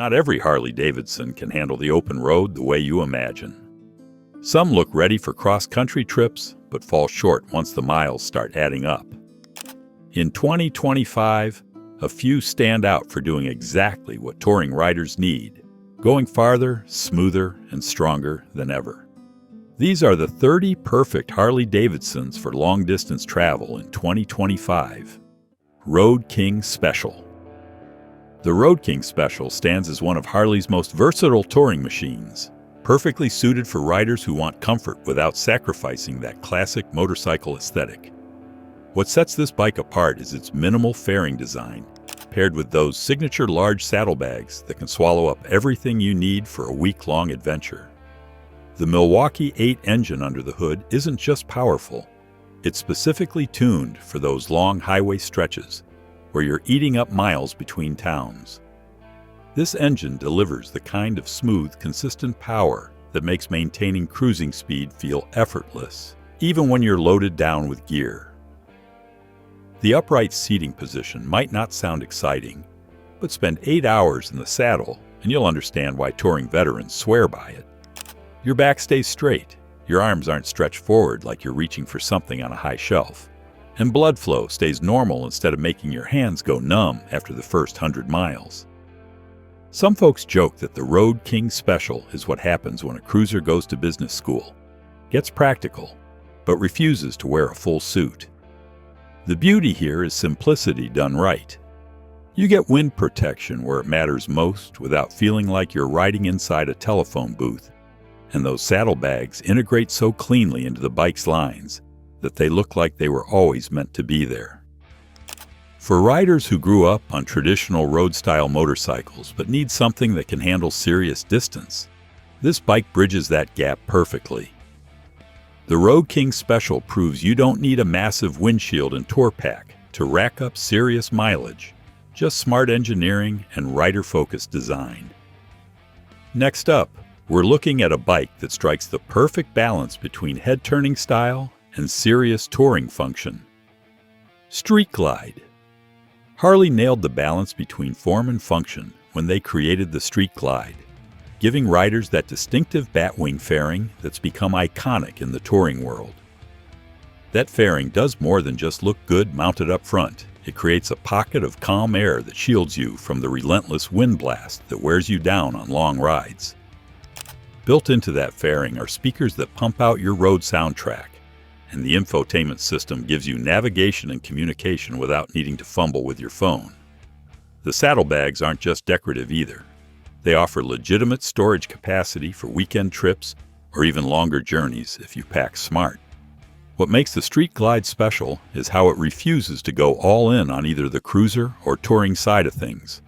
not every Harley Davidson can handle the open road the way you imagine. Some look ready for cross-country trips, but fall short once the miles start adding up. In 2025, a few stand out for doing exactly what touring riders need, going farther, smoother, and stronger than ever. These are the 30 perfect Harley Davidsons for long-distance travel in 2025. Road King Special. The Road King Special stands as one of Harley's most versatile touring machines, perfectly suited for riders who want comfort without sacrificing that classic motorcycle aesthetic. What sets this bike apart is its minimal fairing design, paired with those signature large saddlebags that can swallow up everything you need for a week-long adventure. The Milwaukee 8 engine under the hood isn't just powerful, it's specifically tuned for those long highway stretches where you're eating up miles between towns. This engine delivers the kind of smooth, consistent power that makes maintaining cruising speed feel effortless, even when you're loaded down with gear. The upright seating position might not sound exciting, but spend 8 hours in the saddle and you'll understand why touring veterans swear by it. Your back stays straight, your arms aren't stretched forward like you're reaching for something on a high shelf, and blood flow stays normal instead of making your hands go numb after the first 100 miles. Some folks joke that the Road King Special is what happens when a cruiser goes to business school, gets practical, but refuses to wear a full suit. The beauty here is simplicity done right. You get wind protection where it matters most without feeling like you're riding inside a telephone booth, and those saddlebags integrate so cleanly into the bike's lines that they look like they were always meant to be there. For riders who grew up on traditional road-style motorcycles but need something that can handle serious distance, this bike bridges that gap perfectly. The Road King Special proves you don't need a massive windshield and tour pack to rack up serious mileage, just smart engineering and rider-focused design. Next up, we're looking at a bike that strikes the perfect balance between head-turning style and serious touring function. Street Glide. Harley nailed the balance between form and function when they created the Street Glide, giving riders that distinctive batwing fairing that's become iconic in the touring world. That fairing does more than just look good mounted up front. It creates a pocket of calm air that shields you from the relentless wind blast that wears you down on long rides. Built into that fairing are speakers that pump out your road soundtrack, and the infotainment system gives you navigation and communication without needing to fumble with your phone. The saddlebags aren't just decorative either. They offer legitimate storage capacity for weekend trips or even longer journeys if you pack smart. What makes the Street Glide special is how it refuses to go all in on either the cruiser or touring side of things.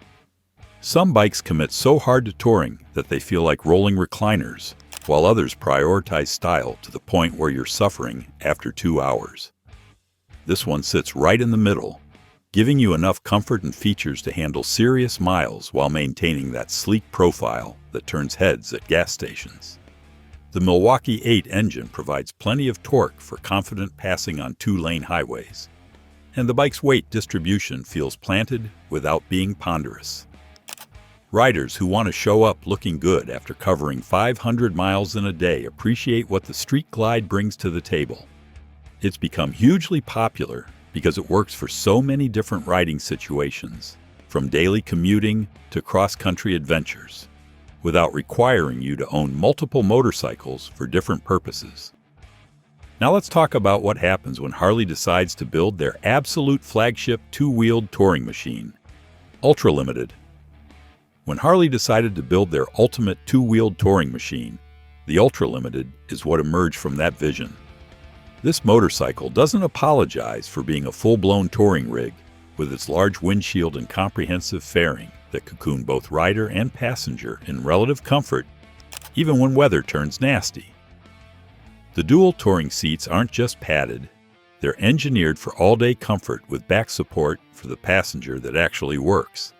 Some bikes commit so hard to touring that they feel like rolling recliners, while others prioritize style to the point where you're suffering after 2 hours. This one sits right in the middle, giving you enough comfort and features to handle serious miles while maintaining that sleek profile that turns heads at gas stations. The Milwaukee 8 engine provides plenty of torque for confident passing on 2-lane highways, and the bike's weight distribution feels planted without being ponderous. Riders who want to show up looking good after covering 500 miles in a day appreciate what the Street Glide brings to the table. It's become hugely popular because it works for so many different riding situations, from daily commuting to cross-country adventures, without requiring you to own multiple motorcycles for different purposes. Now let's talk about what happens when Harley decides to build their absolute flagship two-wheeled touring machine, Ultra Limited. When Harley decided to build their ultimate two-wheeled touring machine, the Ultra Limited is what emerged from that vision. This motorcycle doesn't apologize for being a full-blown touring rig, with its large windshield and comprehensive fairing that cocoon both rider and passenger in relative comfort, even when weather turns nasty. The dual touring seats aren't just padded, they're engineered for all-day comfort with back support for the passenger that actually works.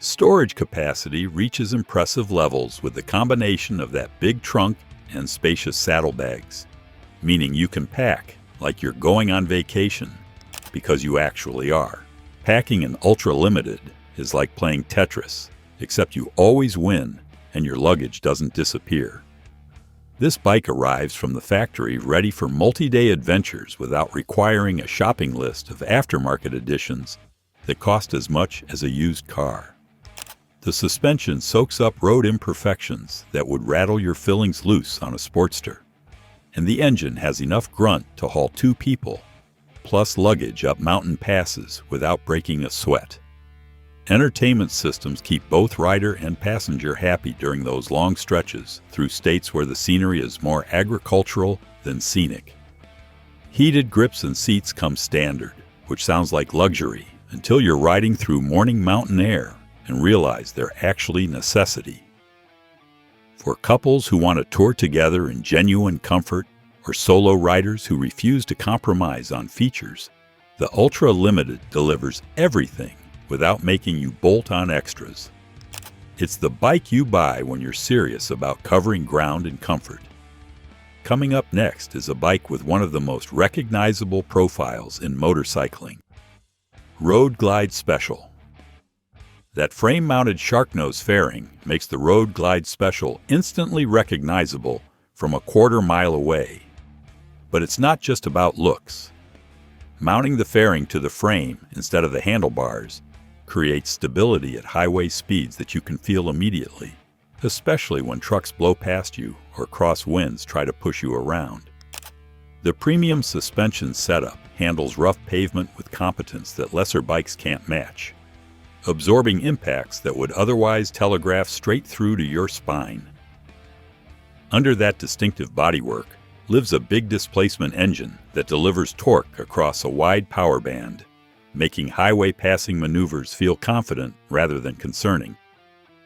Storage capacity reaches impressive levels with the combination of that big trunk and spacious saddlebags, meaning you can pack like you're going on vacation, because you actually are. Packing an Ultra Limited is like playing Tetris. except you always win and your luggage doesn't disappear. This bike arrives from the factory ready for multi-day adventures without requiring a shopping list of aftermarket editions that cost as much as a used car. The suspension soaks up road imperfections that would rattle your fillings loose on a Sportster, and the engine has enough grunt to haul 2 people, plus luggage up mountain passes without breaking a sweat. Entertainment systems keep both rider and passenger happy during those long stretches through states where the scenery is more agricultural than scenic. Heated grips and seats come standard, which sounds like luxury until you're riding through morning mountain air and realize they're actually necessity. For couples who want to tour together in genuine comfort, or solo riders who refuse to compromise on features, the Ultra Limited delivers everything without making you bolt on extras. It's the bike you buy when you're serious about covering ground in comfort. Coming up next is a bike with one of the most recognizable profiles in motorcycling. Road Glide Special. That frame-mounted shark-nose fairing makes the Road Glide Special instantly recognizable from a quarter-mile away. But it's not just about looks. Mounting the fairing to the frame instead of the handlebars creates stability at highway speeds that you can feel immediately, especially when trucks blow past you or crosswinds try to push you around. The premium suspension setup handles rough pavement with competence that lesser bikes can't match, absorbing impacts that would otherwise telegraph straight through to your spine. Under that distinctive bodywork lives a big displacement engine that delivers torque across a wide power band, making highway passing maneuvers feel confident rather than concerning.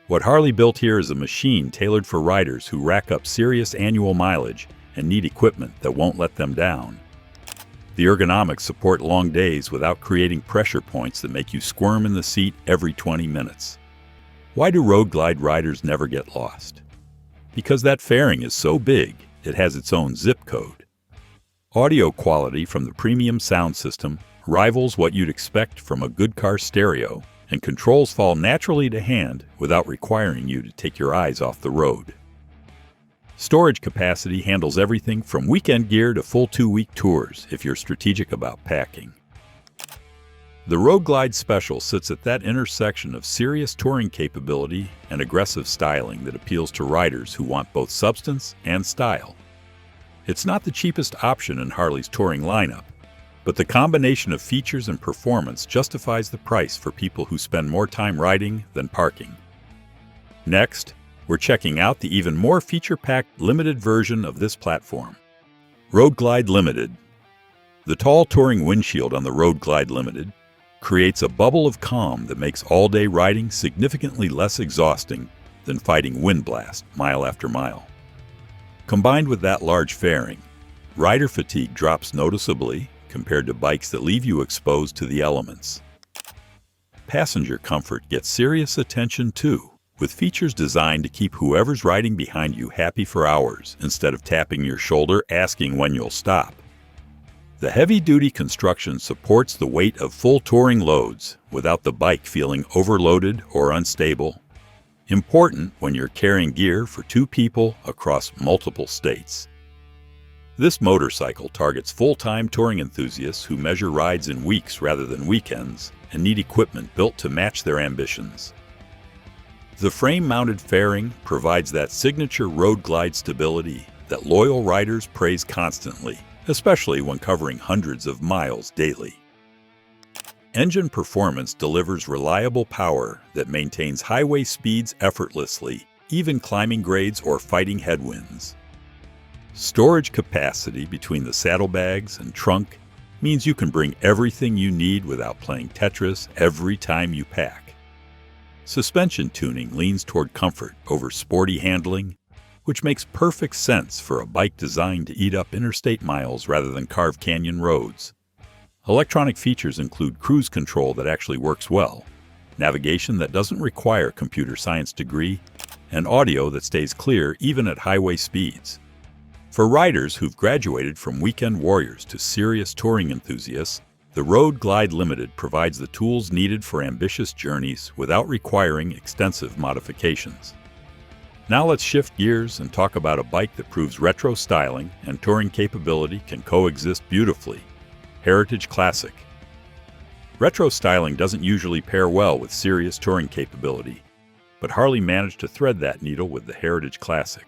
What Harley built here is a machine tailored for riders who rack up serious annual mileage and need equipment that won't let them down. The ergonomics support long days without creating pressure points that make you squirm in the seat every 20 minutes. Why do Road Glide riders never get lost? Because that fairing is so big, it has its own zip code. Audio quality from the premium sound system rivals what you'd expect from a good car stereo, and controls fall naturally to hand without requiring you to take your eyes off the road. Storage capacity handles everything from weekend gear to full 2-week tours if you're strategic about packing. The Road Glide Special sits at that intersection of serious touring capability and aggressive styling that appeals to riders who want both substance and style. It's not the cheapest option in Harley's touring lineup, but the combination of features and performance justifies the price for people who spend more time riding than parking. Next, we're checking out the even more feature-packed limited version of this platform, Road Glide Limited. The tall touring windshield on the Road Glide Limited creates a bubble of calm that makes all-day riding significantly less exhausting than fighting wind blast mile after mile. Combined with that large fairing, rider fatigue drops noticeably compared to bikes that leave you exposed to the elements. Passenger comfort gets serious attention too, with features designed to keep whoever's riding behind you happy for hours instead of tapping your shoulder asking when you'll stop. The heavy-duty construction supports the weight of full touring loads without the bike feeling overloaded or unstable. Important when you're carrying gear for 2 people across multiple states. This motorcycle targets full-time touring enthusiasts who measure rides in weeks rather than weekends and need equipment built to match their ambitions. The frame-mounted fairing provides that signature Road Glide stability that loyal riders praise constantly, especially when covering hundreds of miles daily. Engine performance delivers reliable power that maintains highway speeds effortlessly, even climbing grades or fighting headwinds. Storage capacity between the saddlebags and trunk means you can bring everything you need without playing Tetris every time you pack. Suspension tuning leans toward comfort over sporty handling, which makes perfect sense for a bike designed to eat up interstate miles rather than carve canyon roads. Electronic features include cruise control that actually works well, navigation that doesn't require a computer science degree, and audio that stays clear even at highway speeds. For riders who've graduated from weekend warriors to serious touring enthusiasts, The Road Glide Limited provides the tools needed for ambitious journeys without requiring extensive modifications. Now let's shift gears and talk about a bike that proves retro styling and touring capability can coexist beautifully. Heritage Classic. Retro styling doesn't usually pair well with serious touring capability, but Harley managed to thread that needle with the Heritage Classic.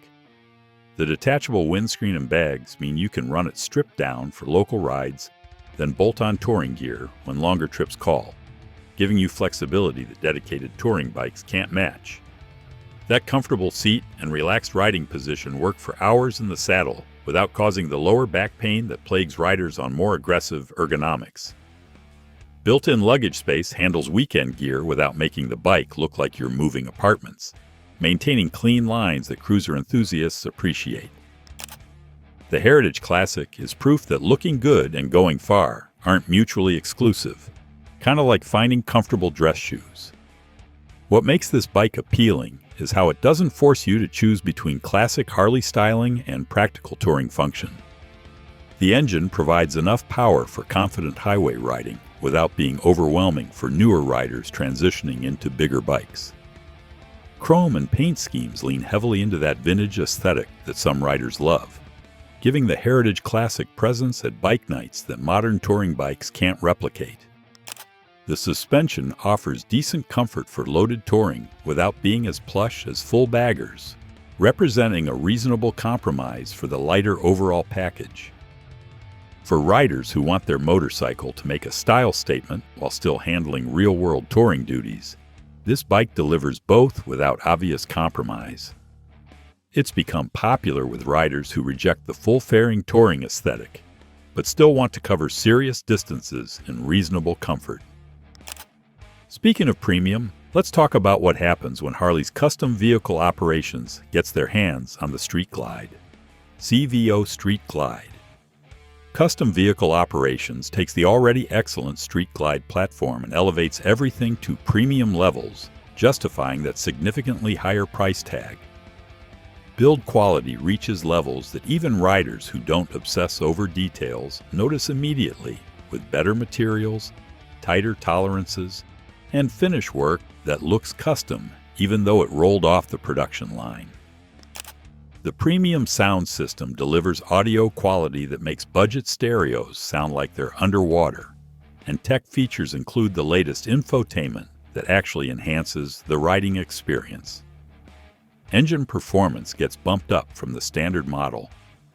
The detachable windscreen and bags mean you can run it stripped down for local rides, then bolt on touring gear when longer trips call, giving you flexibility that dedicated touring bikes can't match. That comfortable seat and relaxed riding position work for hours in the saddle without causing the lower back pain that plagues riders on more aggressive ergonomics. Built-in luggage space handles weekend gear without making the bike look like you're moving apartments, maintaining clean lines that cruiser enthusiasts appreciate. The Heritage Classic is proof that looking good and going far aren't mutually exclusive, kind of like finding comfortable dress shoes. What makes this bike appealing is how it doesn't force you to choose between classic Harley styling and practical touring function. The engine provides enough power for confident highway riding without being overwhelming for newer riders transitioning into bigger bikes. Chrome and paint schemes lean heavily into that vintage aesthetic that some riders love, giving the Heritage Classic presence at bike nights that modern touring bikes can't replicate. The suspension offers decent comfort for loaded touring without being as plush as full baggers, representing a reasonable compromise for the lighter overall package. For riders who want their motorcycle to make a style statement while still handling real-world touring duties, this bike delivers both without obvious compromise. It's become popular with riders who reject the full-fairing touring aesthetic, but still want to cover serious distances in reasonable comfort. Speaking of premium, let's talk about what happens when Harley's Custom Vehicle Operations gets their hands on the Street Glide. CVO Street Glide. Custom Vehicle Operations takes the already excellent Street Glide platform and elevates everything to premium levels, justifying that significantly higher price tag. Build quality reaches levels that even riders who don't obsess over details notice immediately, with better materials, tighter tolerances, and finish work that looks custom even though it rolled off the production line. The premium sound system delivers audio quality that makes budget stereos sound like they're underwater, and tech features include the latest infotainment that actually enhances the riding experience. Engine performance gets bumped up from the standard model,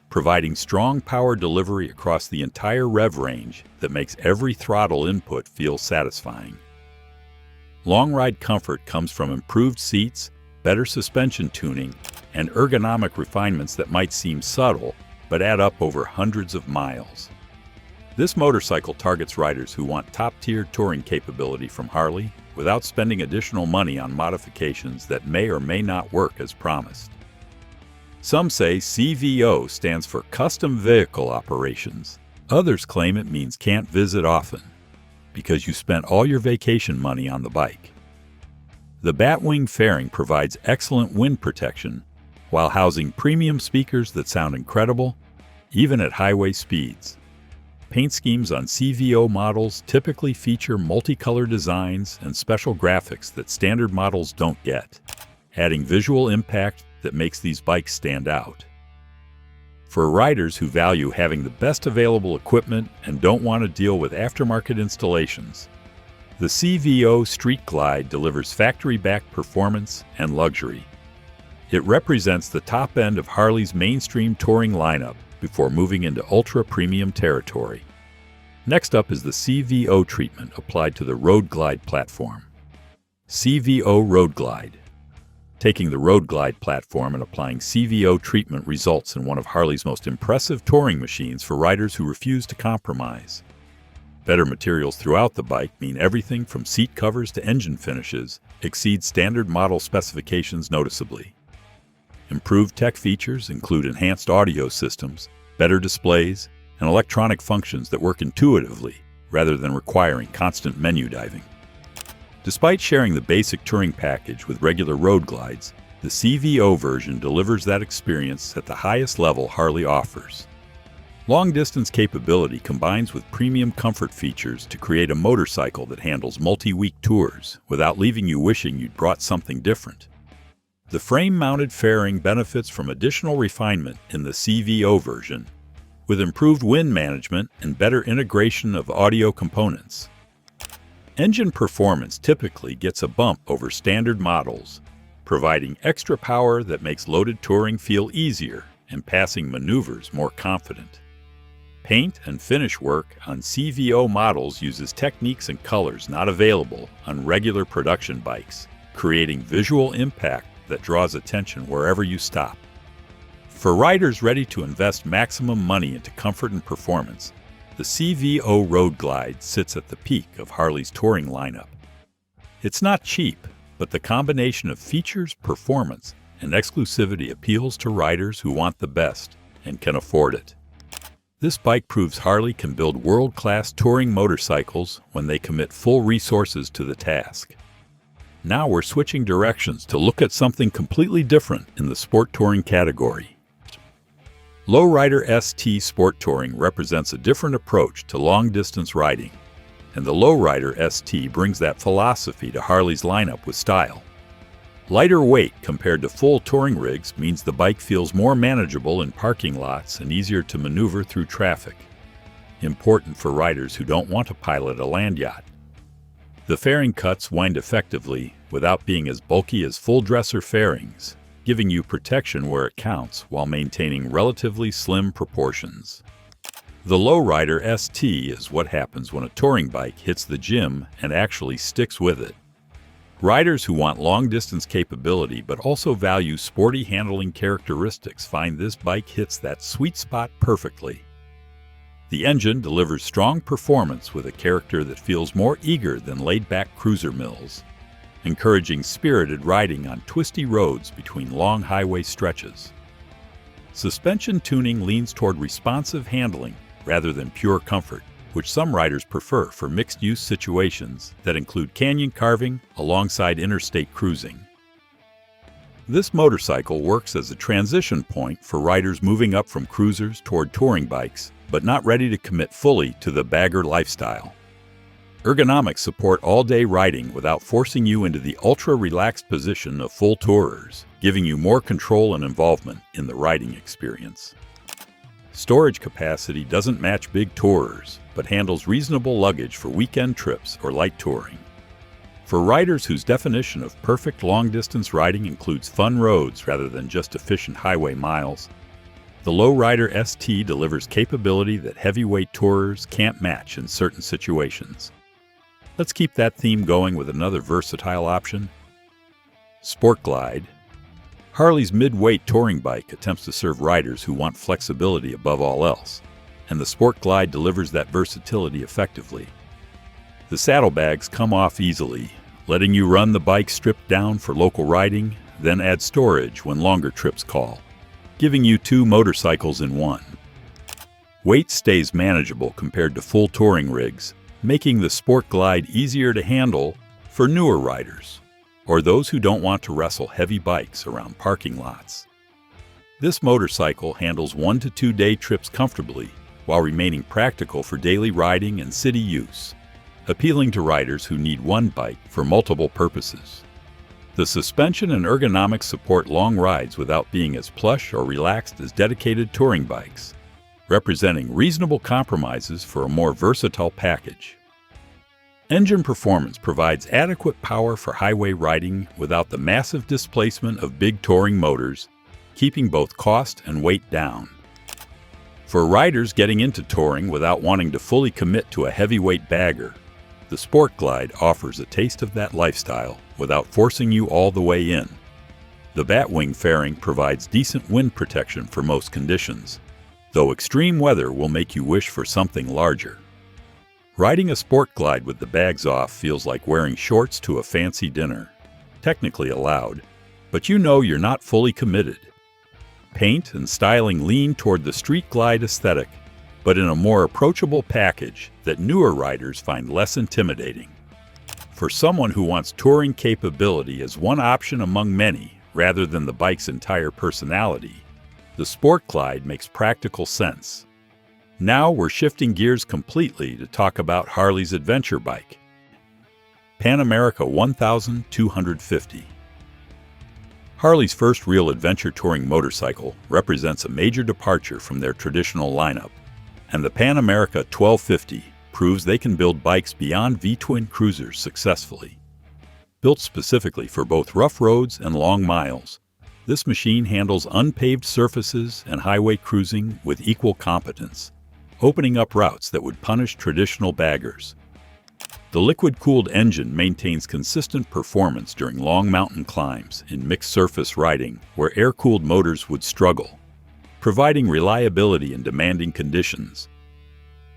providing strong power delivery across the entire rev range that makes every throttle input feel satisfying. Long ride comfort comes from improved seats, better suspension tuning, and ergonomic refinements that might seem subtle but add up over hundreds of miles. This motorcycle targets riders who want top-tier touring capability from Harley without spending additional money on modifications that may or may not work as promised. Some say CVO stands for Custom Vehicle Operations. Others claim it means can't visit often, because you spent all your vacation money on the bike. The Batwing fairing provides excellent wind protection while housing premium speakers that sound incredible, even at highway speeds. Paint schemes on CVO models typically feature multicolor designs and special graphics that standard models don't get, adding visual impact that makes these bikes stand out. For riders who value having the best available equipment and don't want to deal with aftermarket installations, the CVO Street Glide delivers factory-backed performance and luxury. It represents the top end of Harley's mainstream touring lineup before moving into ultra-premium territory. Next up is the CVO treatment applied to the Road Glide platform. CVO Road Glide. Taking the Road Glide platform and applying CVO treatment results in one of Harley's most impressive touring machines for riders who refuse to compromise. Better materials throughout the bike mean everything from seat covers to engine finishes exceed standard model specifications noticeably. Improved tech features include enhanced audio systems, better displays, and electronic functions that work intuitively rather than requiring constant menu diving. Despite sharing the basic touring package with regular road glides, the CVO version delivers that experience at the highest level Harley offers. Long-distance capability combines with premium comfort features to create a motorcycle that handles multi-week tours without leaving you wishing you'd brought something different. The frame-mounted fairing benefits from additional refinement in the CVO version, with improved wind management and better integration of audio components. Engine performance typically gets a bump over standard models, providing extra power that makes loaded touring feel easier and passing maneuvers more confident. Paint and finish work on CVO models uses techniques and colors not available on regular production bikes, creating visual impact that draws attention wherever you stop. For riders ready to invest maximum money into comfort and performance, the CVO Road Glide sits at the peak of Harley's touring lineup. It's not cheap, but the combination of features, performance, and exclusivity appeals to riders who want the best and can afford it. This bike proves Harley can build world-class touring motorcycles when they commit full resources to the task. Now we're switching directions to look at something completely different in the sport touring category. Lowrider ST Sport Touring represents a different approach to long-distance riding, and the Lowrider ST brings that philosophy to Harley's lineup with style. Lighter weight compared to full touring rigs means the bike feels more manageable in parking lots and easier to maneuver through traffic, important for riders who don't want to pilot a land yacht. The fairing cuts wind effectively without being as bulky as full-dresser fairings, giving you protection where it counts while maintaining relatively slim proportions. The Lowrider ST is what happens when a touring bike hits the gym and actually sticks with it. Riders who want long-distance capability but also value sporty handling characteristics find this bike hits that sweet spot perfectly. The engine delivers strong performance with a character that feels more eager than laid-back cruiser mills, encouraging spirited riding on twisty roads between long highway stretches. Suspension tuning leans toward responsive handling rather than pure comfort, which some riders prefer for mixed-use situations that include canyon carving alongside interstate cruising. This motorcycle works as a transition point for riders moving up from cruisers toward touring bikes, but not ready to commit fully to the bagger lifestyle. Ergonomics support all-day riding without forcing you into the ultra-relaxed position of full tourers, giving you more control and involvement in the riding experience. Storage capacity doesn't match big tourers, but handles reasonable luggage for weekend trips or light touring. For riders whose definition of perfect long-distance riding includes fun roads rather than just efficient highway miles, the Lowrider ST delivers capability that heavyweight tourers can't match in certain situations. Let's keep that theme going with another versatile option. Sport Glide. Harley's mid-weight touring bike attempts to serve riders who want flexibility above all else, and the Sport Glide delivers that versatility effectively. The saddlebags come off easily, letting you run the bike stripped down for local riding, then add storage when longer trips call, giving you two motorcycles in one. Weight stays manageable compared to full touring rigs, making the Sport Glide easier to handle for newer riders, or those who don't want to wrestle heavy bikes around parking lots. This motorcycle handles 1 to 2 day trips comfortably while remaining practical for daily riding and city use, appealing to riders who need one bike for multiple purposes. The suspension and ergonomics support long rides without being as plush or relaxed as dedicated touring bikes, representing reasonable compromises for a more versatile package. Engine performance provides adequate power for highway riding without the massive displacement of big touring motors, keeping both cost and weight down. For riders getting into touring without wanting to fully commit to a heavyweight bagger, the Sport Glide offers a taste of that lifestyle without forcing you all the way in. The Batwing fairing provides decent wind protection for most conditions, though extreme weather will make you wish for something larger. Riding a Sport Glide with the bags off feels like wearing shorts to a fancy dinner. Technically allowed, but you know you're not fully committed. Paint and styling lean toward the street glide aesthetic, but in a more approachable package that newer riders find less intimidating. For someone who wants touring capability as one option among many, rather than the bike's entire personality, the Sport Glide makes practical sense. Now we're shifting gears completely to talk about Harley's adventure bike, Pan America 1250. Harley's first real adventure touring motorcycle represents a major departure from their traditional lineup, and the Pan America 1250 proves they can build bikes beyond V-twin cruisers successfully. Built specifically for both rough roads and long miles, this machine handles unpaved surfaces and highway cruising with equal competence, opening up routes that would punish traditional baggers. The liquid-cooled engine maintains consistent performance during long mountain climbs in mixed-surface riding where air-cooled motors would struggle, providing reliability in demanding conditions.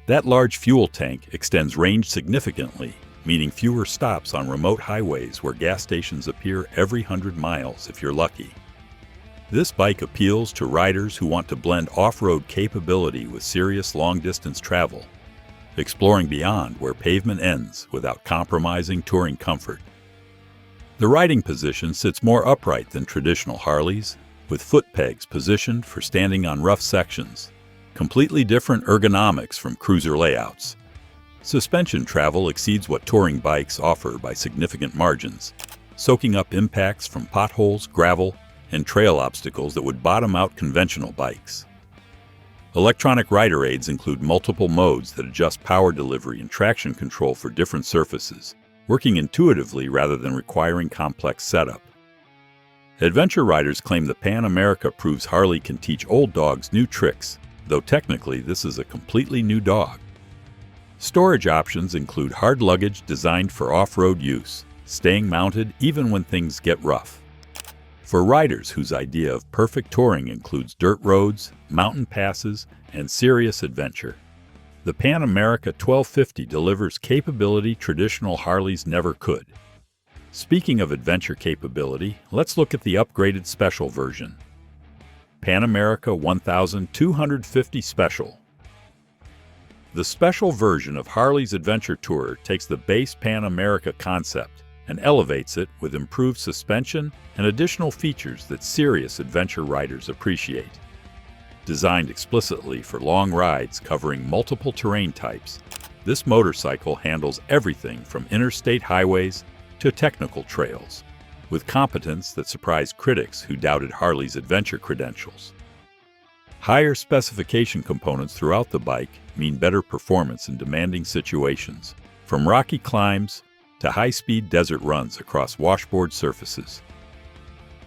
That large fuel tank extends range significantly, meaning fewer stops on remote highways where gas stations appear every 100 miles if you're lucky. This bike appeals to riders who want to blend off-road capability with serious long-distance travel, exploring beyond where pavement ends without compromising touring comfort. The riding position sits more upright than traditional Harleys, with foot pegs positioned for standing on rough sections, completely different ergonomics from cruiser layouts. Suspension travel exceeds what touring bikes offer by significant margins, soaking up impacts from potholes, gravel, and trail obstacles that would bottom out conventional bikes. Electronic rider aids include multiple modes that adjust power delivery and traction control for different surfaces, working intuitively rather than requiring complex setup. Adventure riders claim the Pan America proves Harley can teach old dogs new tricks, though technically this is a completely new dog. Storage options include hard luggage designed for off-road use, staying mounted even when things get rough. For riders whose idea of perfect touring includes dirt roads, mountain passes, and serious adventure, the Pan America 1250 delivers capability traditional Harleys never could. Speaking of adventure capability, let's look at the upgraded Special version, Pan America 1250 Special. The Special version of Harley's Adventure Tourer takes the base Pan America concept and elevates it with improved suspension and additional features that serious adventure riders appreciate. Designed explicitly for long rides covering multiple terrain types, this motorcycle handles everything from interstate highways to technical trails, with competence that surprised critics who doubted Harley's adventure credentials. Higher specification components throughout the bike mean better performance in demanding situations, from rocky climbs to high-speed desert runs across washboard surfaces.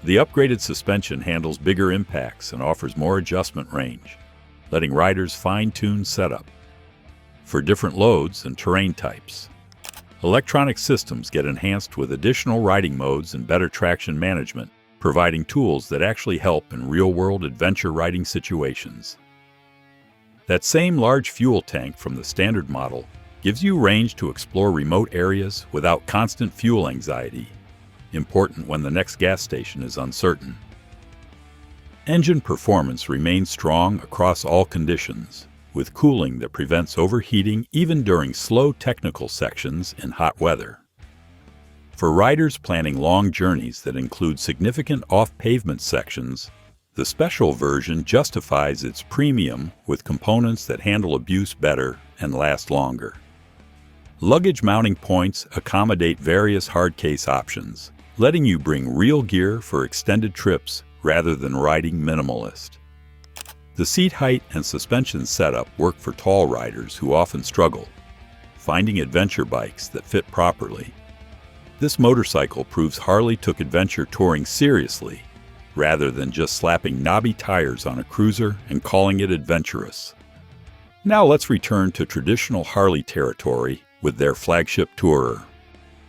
The upgraded suspension handles bigger impacts and offers more adjustment range, letting riders fine-tune setup for different loads and terrain types. Electronic systems get enhanced with additional riding modes and better traction management, providing tools that actually help in real-world adventure riding situations. That same large fuel tank from the standard model gives you range to explore remote areas without constant fuel anxiety, important when the next gas station is uncertain. Engine performance remains strong across all conditions, with cooling that prevents overheating even during slow technical sections in hot weather. For riders planning long journeys that include significant off-pavement sections, the Special version justifies its premium with components that handle abuse better and last longer. Luggage mounting points accommodate various hard case options, letting you bring real gear for extended trips rather than riding minimalist. The seat height and suspension setup work for tall riders who often struggle finding adventure bikes that fit properly. This motorcycle proves Harley took adventure touring seriously, rather than just slapping knobby tires on a cruiser and calling it adventurous. Now let's return to traditional Harley territory with their flagship tourer,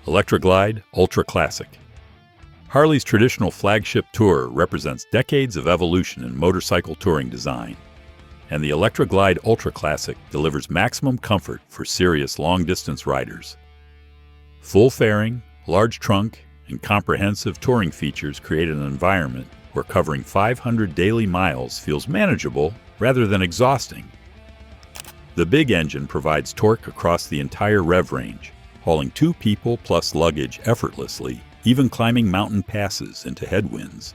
Electroglide Ultra Classic. Harley's traditional flagship tourer represents decades of evolution in motorcycle touring design, and the Electroglide Ultra Classic delivers maximum comfort for serious long-distance riders. Full fairing, large trunk, and comprehensive touring features create an environment where covering 500 daily miles feels manageable rather than exhausting. The big engine provides torque across the entire rev range, hauling 2 people plus luggage effortlessly, even climbing mountain passes into headwinds.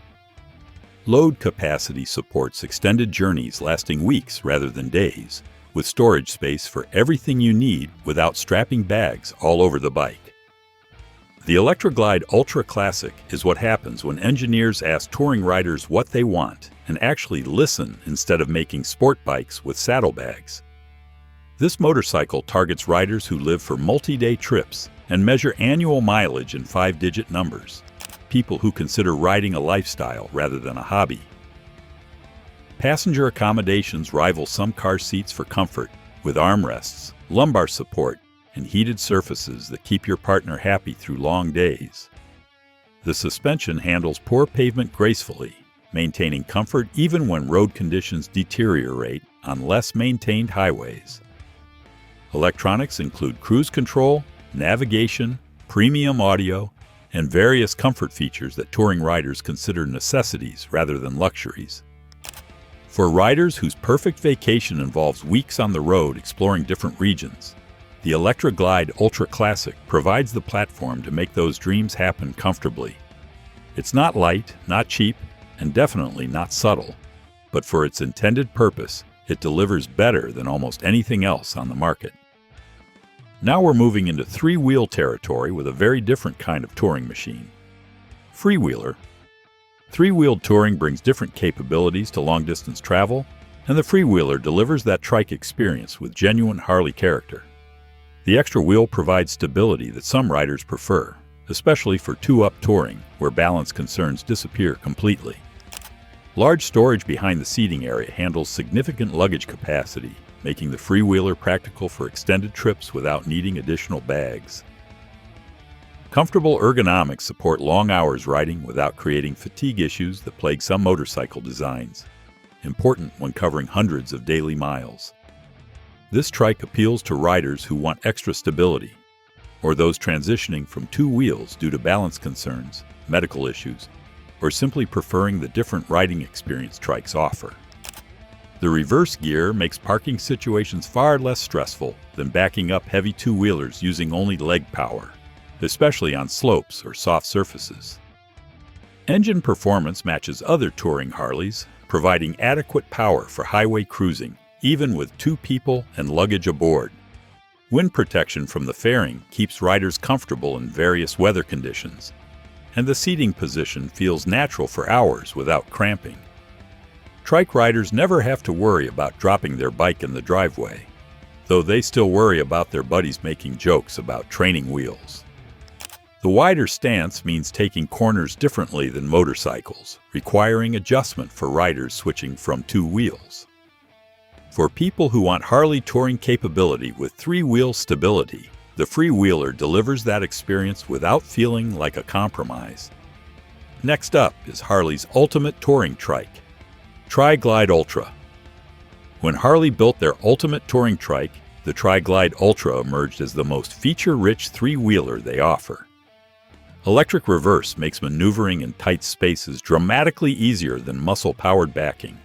Load capacity supports extended journeys lasting weeks rather than days, with storage space for everything you need without strapping bags all over the bike. The Electroglide Ultra Classic is what happens when engineers ask touring riders what they want and actually listen instead of making sport bikes with saddlebags. This motorcycle targets riders who live for multi-day trips and measure annual mileage in 5-digit numbers, people who consider riding a lifestyle rather than a hobby. Passenger accommodations rival some car seats for comfort, with armrests, lumbar support, and heated surfaces that keep your partner happy through long days. The suspension handles poor pavement gracefully, maintaining comfort even when road conditions deteriorate on less maintained highways. Electronics include cruise control, navigation, premium audio, and various comfort features that touring riders consider necessities rather than luxuries. For riders whose perfect vacation involves weeks on the road exploring different regions, the Electroglide Ultra Classic provides the platform to make those dreams happen comfortably. It's not light, not cheap, and definitely not subtle, but for its intended purpose, it delivers better than almost anything else on the market. Now we're moving into three-wheel territory with a very different kind of touring machine. Freewheeler. Three-wheeled touring brings different capabilities to long-distance travel, and the Freewheeler delivers that trike experience with genuine Harley character. The extra wheel provides stability that some riders prefer, especially for two-up touring, where balance concerns disappear completely. Large storage behind the seating area handles significant luggage capacity, making the Freewheeler practical for extended trips without needing additional bags. Comfortable ergonomics support long hours riding without creating fatigue issues that plague some motorcycle designs, important when covering hundreds of daily miles. This trike appeals to riders who want extra stability, or those transitioning from two wheels due to balance concerns, medical issues, or simply preferring the different riding experience trikes offer. The reverse gear makes parking situations far less stressful than backing up heavy two-wheelers using only leg power, especially on slopes or soft surfaces. Engine performance matches other touring Harleys, providing adequate power for highway cruising, even with 2 people and luggage aboard. Wind protection from the fairing keeps riders comfortable in various weather conditions, and the seating position feels natural for hours without cramping. Trike riders never have to worry about dropping their bike in the driveway, though they still worry about their buddies making jokes about training wheels. The wider stance means taking corners differently than motorcycles, requiring adjustment for riders switching from 2 wheels. For people who want Harley touring capability with 3-wheel stability, the Freewheeler delivers that experience without feeling like a compromise. Next up is Harley's ultimate touring trike, Tri-Glide Ultra. When Harley built their ultimate touring trike, the Tri-Glide Ultra emerged as the most feature-rich 3-wheeler they offer. Electric reverse makes maneuvering in tight spaces dramatically easier than muscle-powered backing,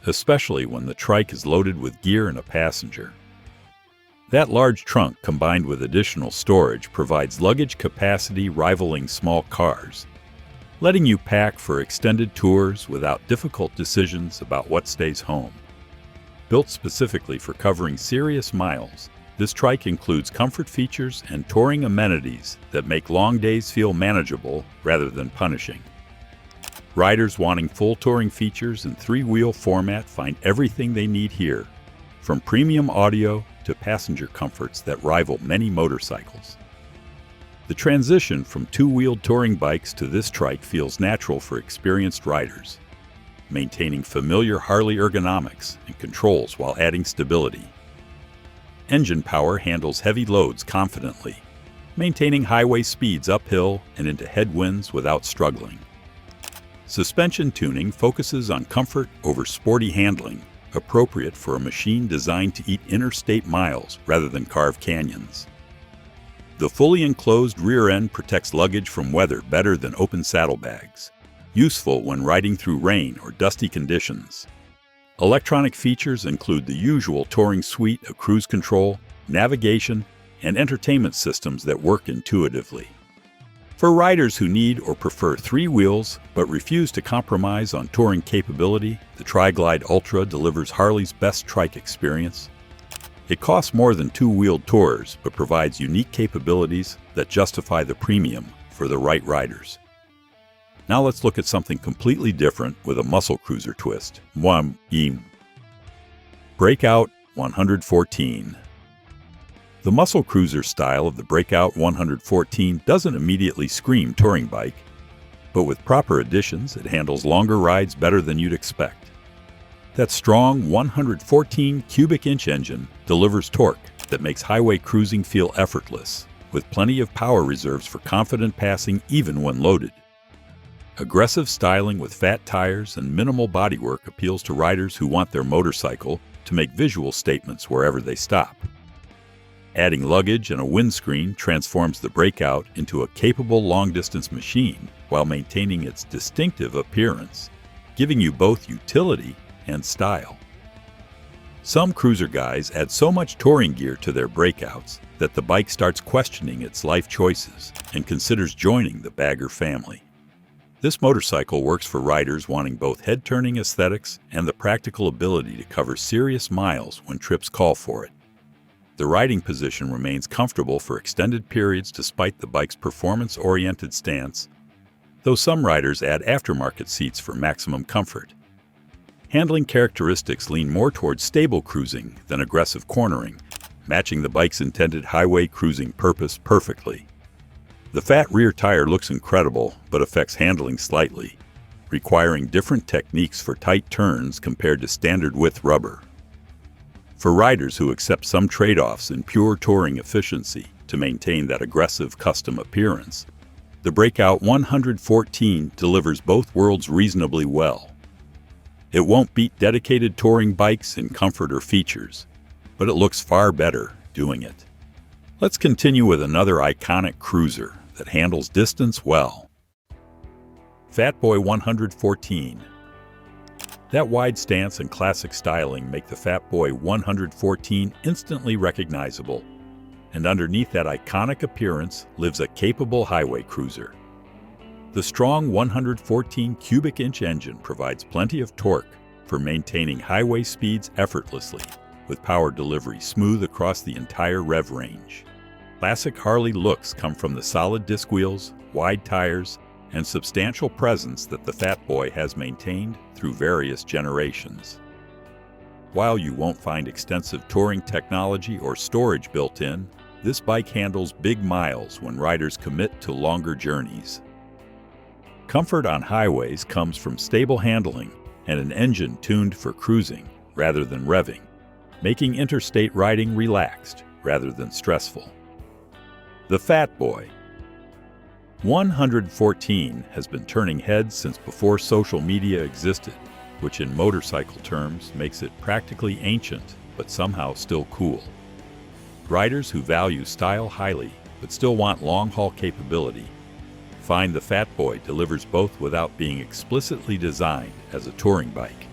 especially when the trike is loaded with gear and a passenger. That large trunk combined with additional storage provides luggage capacity rivaling small cars, letting you pack for extended tours without difficult decisions about what stays home. Built specifically for covering serious miles, this trike includes comfort features and touring amenities that make long days feel manageable rather than punishing. Riders wanting full touring features in 3-wheel format find everything they need here, from premium audio to passenger comforts that rival many motorcycles. The transition from 2-wheeled touring bikes to this trike feels natural for experienced riders, maintaining familiar Harley ergonomics and controls while adding stability. Engine power handles heavy loads confidently, maintaining highway speeds uphill and into headwinds without struggling. Suspension tuning focuses on comfort over sporty handling, appropriate for a machine designed to eat interstate miles rather than carve canyons. The fully enclosed rear end protects luggage from weather better than open saddlebags, useful when riding through rain or dusty conditions. Electronic features include the usual touring suite of cruise control, navigation, and entertainment systems that work intuitively. For riders who need or prefer 3 wheels but refuse to compromise on touring capability, the Tri-Glide Ultra delivers Harley's best trike experience. It costs more than two-wheeled tours, but provides unique capabilities that justify the premium for the right riders. Now let's look at something completely different with a muscle cruiser twist. Breakout 114. The muscle cruiser style of the Breakout 114 doesn't immediately scream touring bike, but with proper additions, it handles longer rides better than you'd expect. That strong 114 cubic inch engine delivers torque that makes highway cruising feel effortless, with plenty of power reserves for confident passing even when loaded. Aggressive styling with fat tires and minimal bodywork appeals to riders who want their motorcycle to make visual statements wherever they stop. Adding luggage and a windscreen transforms the Breakout into a capable long-distance machine while maintaining its distinctive appearance, giving you both utility and style. Some cruiser guys add so much touring gear to their Breakouts that the bike starts questioning its life choices and considers joining the bagger family. This motorcycle works for riders wanting both head-turning aesthetics and the practical ability to cover serious miles when trips call for it. The riding position remains comfortable for extended periods despite the bike's performance-oriented stance, though some riders add aftermarket seats for maximum comfort. Handling characteristics lean more towards stable cruising than aggressive cornering, matching the bike's intended highway cruising purpose perfectly. The fat rear tire looks incredible, but affects handling slightly, requiring different techniques for tight turns compared to standard-width rubber. For riders who accept some trade-offs in pure touring efficiency to maintain that aggressive custom appearance, the Breakout 114 delivers both worlds reasonably well. It won't beat dedicated touring bikes in comfort or features, but it looks far better doing it. Let's continue with another iconic cruiser that handles distance well. Fatboy 114. That wide stance and classic styling make the Fatboy 114 instantly recognizable, and underneath that iconic appearance lives a capable highway cruiser. The strong 114 cubic inch engine provides plenty of torque for maintaining highway speeds effortlessly, with power delivery smooth across the entire rev range. Classic Harley looks come from the solid disc wheels, wide tires, and substantial presence that the Fatboy has maintained through various generations. While you won't find extensive touring technology or storage built in, this bike handles big miles when riders commit to longer journeys. Comfort on highways comes from stable handling and an engine tuned for cruising rather than revving, making interstate riding relaxed rather than stressful. The Fatboy 114 has been turning heads since before social media existed, which in motorcycle terms makes it practically ancient but somehow still cool. Riders who value style highly but still want long-haul capability find the Fatboy delivers both without being explicitly designed as a touring bike.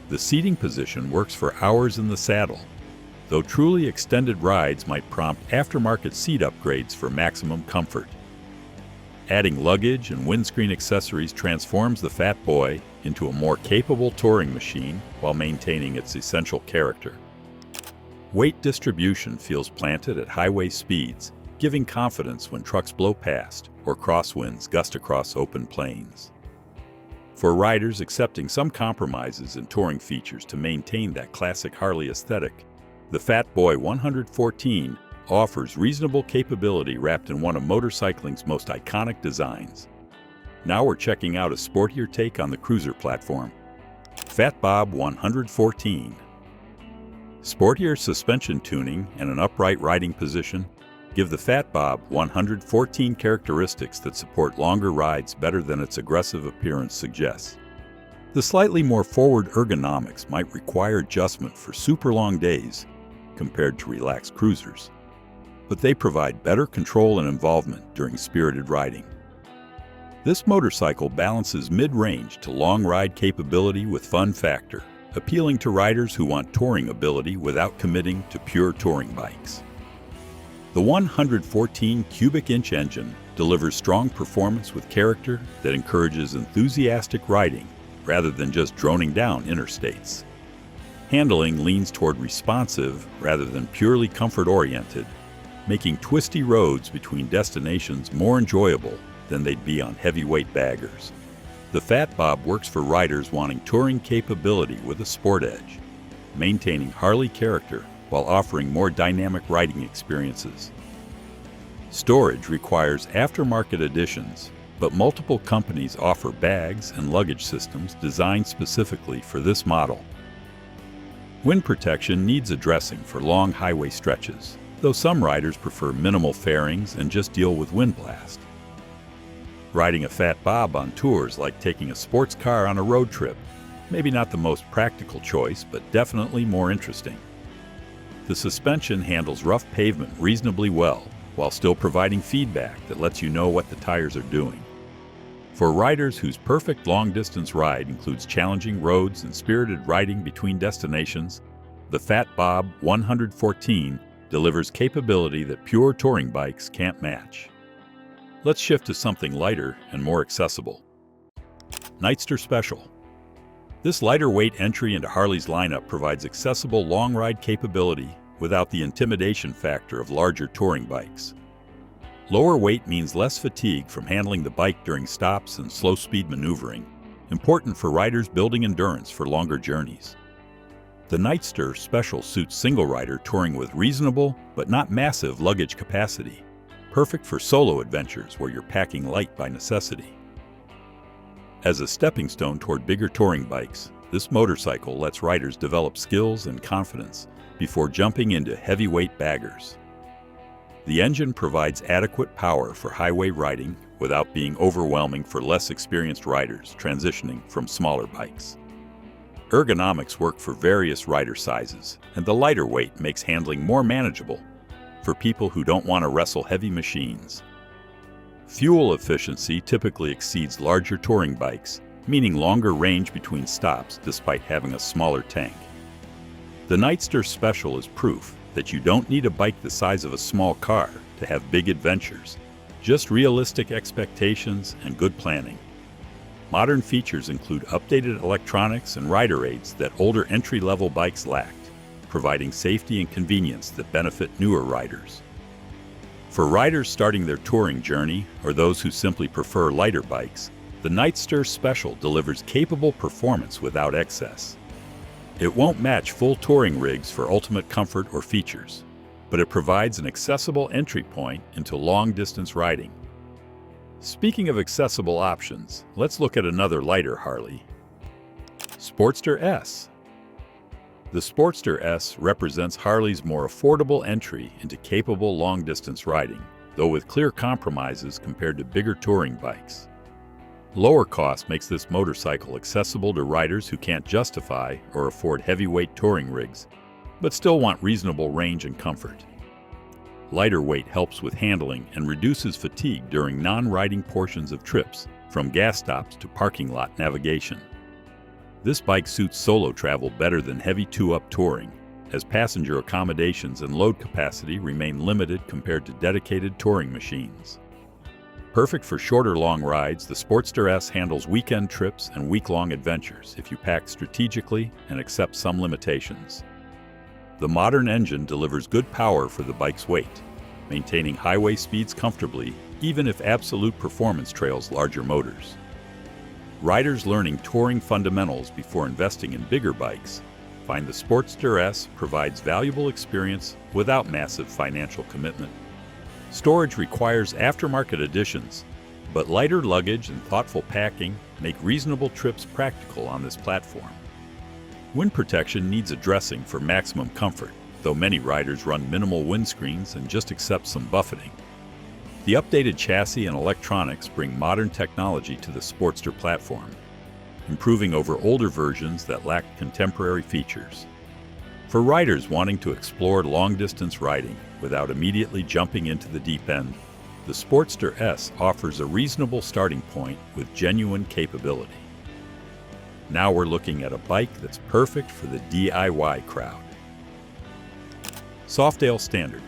The seating position works for hours in the saddle, though truly extended rides might prompt aftermarket seat upgrades for maximum comfort. Adding luggage and windscreen accessories transforms the Fatboy into a more capable touring machine while maintaining its essential character. Weight distribution feels planted at highway speeds, giving confidence when trucks blow past or crosswinds gust across open plains. For riders accepting some compromises in touring features to maintain that classic Harley aesthetic, the Fatboy 114 offers reasonable capability wrapped in one of motorcycling's most iconic designs. Now we're checking out a sportier take on the cruiser platform. Fat Bob 114. Sportier suspension tuning and an upright riding position give the Fat Bob 114 characteristics that support longer rides better than its aggressive appearance suggests. The slightly more forward ergonomics might require adjustment for super long days compared to relaxed cruisers, but they provide better control and involvement during spirited riding. This motorcycle balances mid-range to long ride capability with fun factor, appealing to riders who want touring ability without committing to pure touring bikes. The 114 cubic inch engine delivers strong performance with character that encourages enthusiastic riding rather than just droning down interstates. Handling leans toward responsive rather than purely comfort-oriented, making twisty roads between destinations more enjoyable than they'd be on heavyweight baggers. The Fat Bob works for riders wanting touring capability with a sport edge, maintaining Harley character while offering more dynamic riding experiences. Storage requires aftermarket additions, but multiple companies offer bags and luggage systems designed specifically for this model. Wind protection needs addressing for long highway stretches, though some riders prefer minimal fairings and just deal with wind blast. Riding a Fat Bob on tours like taking a sports car on a road trip, maybe not the most practical choice, but definitely more interesting. The suspension handles rough pavement reasonably well, while still providing feedback that lets you know what the tires are doing. For riders whose perfect long-distance ride includes challenging roads and spirited riding between destinations, the Fat Bob 114 delivers capability that pure touring bikes can't match. Let's shift to something lighter and more accessible. Nightster Special. This lighter weight entry into Harley's lineup provides accessible long ride capability without the intimidation factor of larger touring bikes. Lower weight means less fatigue from handling the bike during stops and slow-speed maneuvering, important for riders building endurance for longer journeys. The Nightster Special suits single-rider touring with reasonable but not massive luggage capacity, perfect for solo adventures where you're packing light by necessity. As a stepping stone toward bigger touring bikes, this motorcycle lets riders develop skills and confidence before jumping into heavyweight baggers. The engine provides adequate power for highway riding without being overwhelming for less experienced riders transitioning from smaller bikes. Ergonomics work for various rider sizes, and the lighter weight makes handling more manageable for people who don't want to wrestle heavy machines. Fuel efficiency typically exceeds larger touring bikes, meaning longer range between stops despite having a smaller tank. The Nightster Special is proof that you don't need a bike the size of a small car to have big adventures, just realistic expectations and good planning. Modern features include updated electronics and rider aids that older entry-level bikes lacked, providing safety and convenience that benefit newer riders. For riders starting their touring journey or those who simply prefer lighter bikes, the Nightster Special delivers capable performance without excess. It won't match full touring rigs for ultimate comfort or features, but it provides an accessible entry point into long-distance riding. Speaking of accessible options, let's look at another lighter Harley. Sportster S. The Sportster S represents Harley's more affordable entry into capable long-distance riding, though with clear compromises compared to bigger touring bikes. Lower cost makes this motorcycle accessible to riders who can't justify or afford heavyweight touring rigs, but still want reasonable range and comfort. Lighter weight helps with handling and reduces fatigue during non-riding portions of trips, from gas stops to parking lot navigation. This bike suits solo travel better than heavy two-up touring, as passenger accommodations and load capacity remain limited compared to dedicated touring machines. Perfect for shorter long rides, the Sportster S handles weekend trips and week-long adventures if you pack strategically and accept some limitations. The modern engine delivers good power for the bike's weight, maintaining highway speeds comfortably even if absolute performance trails larger motors. Riders learning touring fundamentals before investing in bigger bikes find the Sportster S provides valuable experience without massive financial commitment. Storage requires aftermarket additions, but lighter luggage and thoughtful packing make reasonable trips practical on this platform. Wind protection needs addressing for maximum comfort, though many riders run minimal windscreens and just accept some buffeting. The updated chassis and electronics bring modern technology to the Sportster platform, improving over older versions that lacked contemporary features. For riders wanting to explore long-distance riding without immediately jumping into the deep end, the Sportster S offers a reasonable starting point with genuine capability. Now we're looking at a bike that's perfect for the DIY crowd. Softail Standard.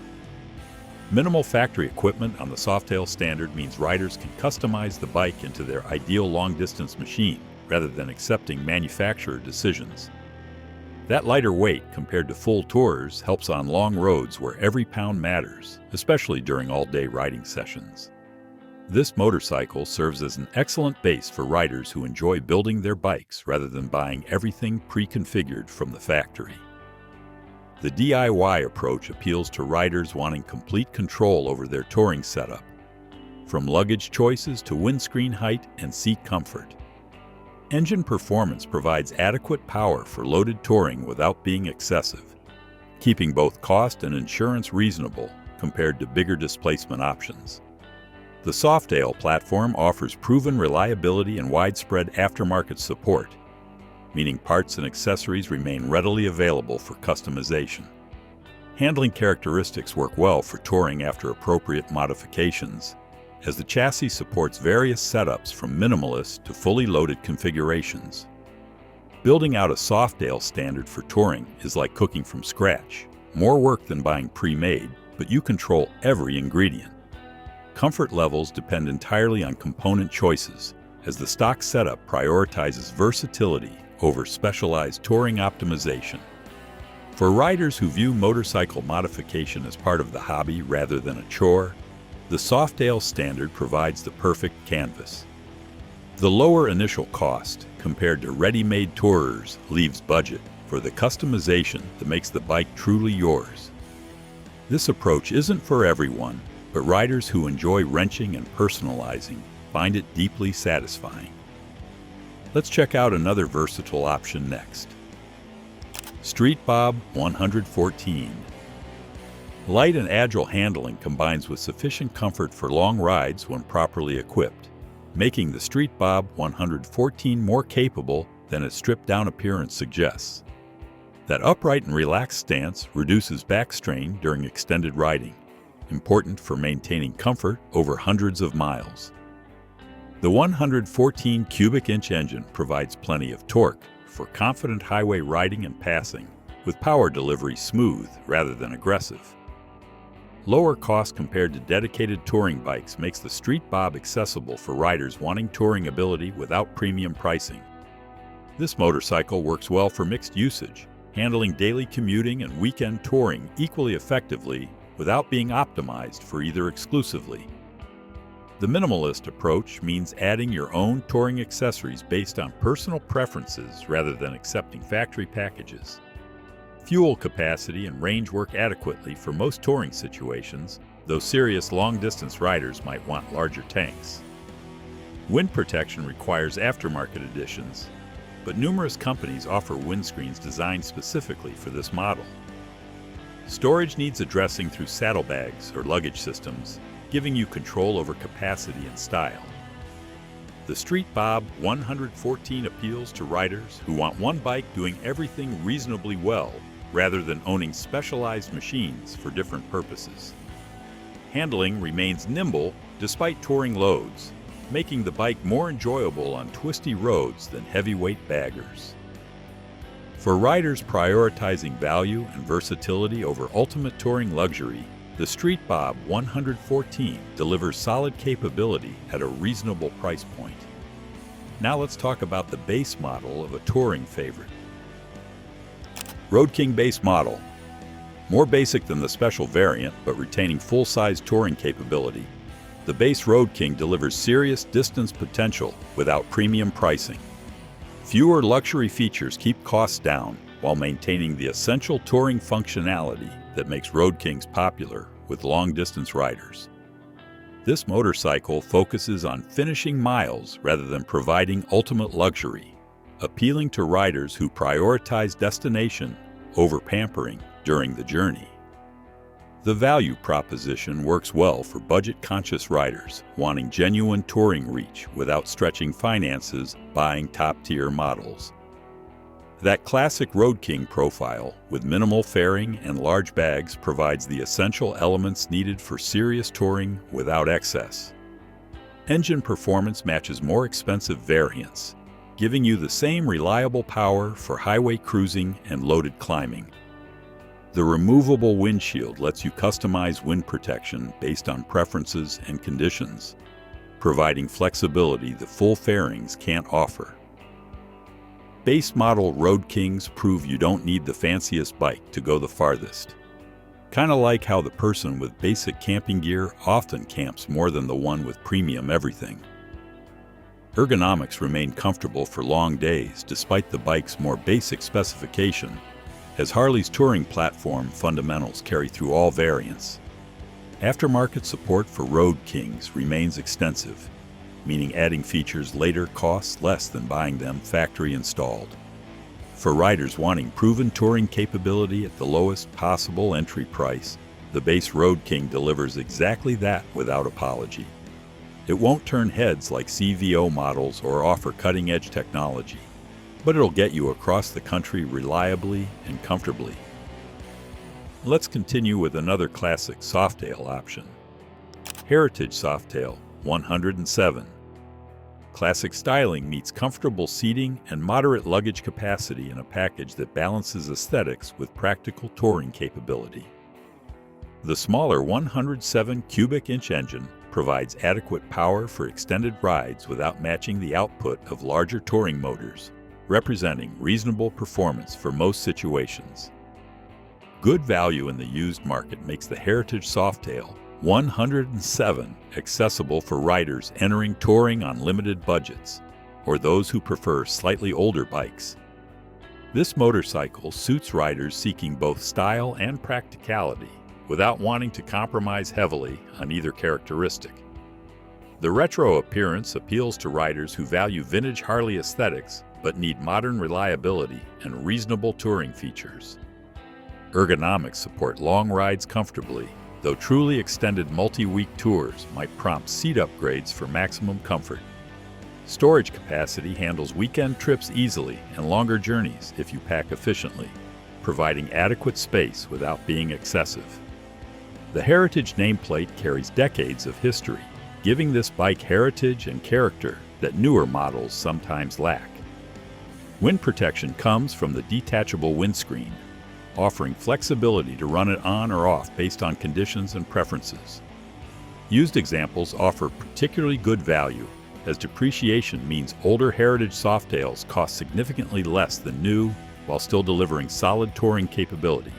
Minimal factory equipment on the Softail Standard means riders can customize the bike into their ideal long-distance machine rather than accepting manufacturer decisions. That lighter weight compared to full tours helps on long roads where every pound matters, especially during all-day riding sessions. This motorcycle serves as an excellent base for riders who enjoy building their bikes rather than buying everything pre-configured from the factory. The DIY approach appeals to riders wanting complete control over their touring setup, from luggage choices to windscreen height and seat comfort. Engine performance provides adequate power for loaded touring without being excessive, keeping both cost and insurance reasonable compared to bigger displacement options. The Softail platform offers proven reliability and widespread aftermarket support, meaning parts and accessories remain readily available for customization. Handling characteristics work well for touring after appropriate modifications, as the chassis supports various setups from minimalist to fully loaded configurations. Building out a Softail standard for touring is like cooking from scratch. More work than buying pre-made, but you control every ingredient. Comfort levels depend entirely on component choices, as the stock setup prioritizes versatility over specialized touring optimization. For riders who view motorcycle modification as part of the hobby rather than a chore, the Softail standard provides the perfect canvas. The lower initial cost compared to ready-made tourers leaves budget for the customization that makes the bike truly yours. This approach isn't for everyone, but riders who enjoy wrenching and personalizing find it deeply satisfying. Let's check out another versatile option next. Street Bob 114. Light and agile handling combines with sufficient comfort for long rides when properly equipped, making the Street Bob 114 more capable than its stripped-down appearance suggests. That upright and relaxed stance reduces back strain during extended riding, important for maintaining comfort over hundreds of miles. The 114 cubic inch engine provides plenty of torque for confident highway riding and passing, with power delivery smooth rather than aggressive. Lower cost compared to dedicated touring bikes makes the Street Bob accessible for riders wanting touring ability without premium pricing. This motorcycle works well for mixed usage, handling daily commuting and weekend touring equally effectively without being optimized for either exclusively. The minimalist approach means adding your own touring accessories based on personal preferences rather than accepting factory packages. Fuel capacity and range work adequately for most touring situations, though serious long-distance riders might want larger tanks. Wind protection requires aftermarket additions, but numerous companies offer windscreens designed specifically for this model. Storage needs addressing through saddlebags or luggage systems, giving you control over capacity and style. The Street Bob 114 appeals to riders who want one bike doing everything reasonably well, rather than owning specialized machines for different purposes. Handling remains nimble despite touring loads, making the bike more enjoyable on twisty roads than heavyweight baggers. For riders prioritizing value and versatility over ultimate touring luxury, the Street Bob 114 delivers solid capability at a reasonable price point. Now let's talk about the base model of a touring favorite. Road King base model. More basic than the special variant, but retaining full-size touring capability, the base Road King delivers serious distance potential without premium pricing. Fewer luxury features keep costs down while maintaining the essential touring functionality that makes Road Kings popular with long-distance riders. This motorcycle focuses on finishing miles rather than providing ultimate luxury, appealing to riders who prioritize destination over pampering during the journey. The value proposition works well for budget-conscious riders wanting genuine touring reach without stretching finances buying top-tier models. That classic Road King profile with minimal fairing and large bags provides the essential elements needed for serious touring without excess. Engine performance matches more expensive variants, giving you the same reliable power for highway cruising and loaded climbing. The removable windshield lets you customize wind protection based on preferences and conditions, providing flexibility that full fairings can't offer. Base model Road Kings prove you don't need the fanciest bike to go the farthest. Kinda like how the person with basic camping gear often camps more than the one with premium everything. Ergonomics remain comfortable for long days despite the bike's more basic specification, as Harley's touring platform fundamentals carry through all variants. Aftermarket support for Road Kings remains extensive, meaning adding features later costs less than buying them factory installed. For riders wanting proven touring capability at the lowest possible entry price, the base Road King delivers exactly that without apology. It won't turn heads like CVO models or offer cutting-edge technology, but it'll get you across the country reliably and comfortably. Let's continue with another classic softail option. Heritage Softail 107. Classic styling meets comfortable seating and moderate luggage capacity in a package that balances aesthetics with practical touring capability. The smaller 107 cubic inch engine provides adequate power for extended rides without matching the output of larger touring motors, representing reasonable performance for most situations. Good value in the used market makes the Heritage Softail 107 accessible for riders entering touring on limited budgets, or those who prefer slightly older bikes. This motorcycle suits riders seeking both style and practicality without wanting to compromise heavily on either characteristic. The retro appearance appeals to riders who value vintage Harley aesthetics but need modern reliability and reasonable touring features. Ergonomics support long rides comfortably, though truly extended multi-week tours might prompt seat upgrades for maximum comfort. Storage capacity handles weekend trips easily and longer journeys if you pack efficiently, providing adequate space without being excessive. The Heritage nameplate carries decades of history, giving this bike heritage and character that newer models sometimes lack. Wind protection comes from the detachable windscreen, offering flexibility to run it on or off based on conditions and preferences. Used examples offer particularly good value, as depreciation means older Heritage Softails cost significantly less than new while still delivering solid touring capability.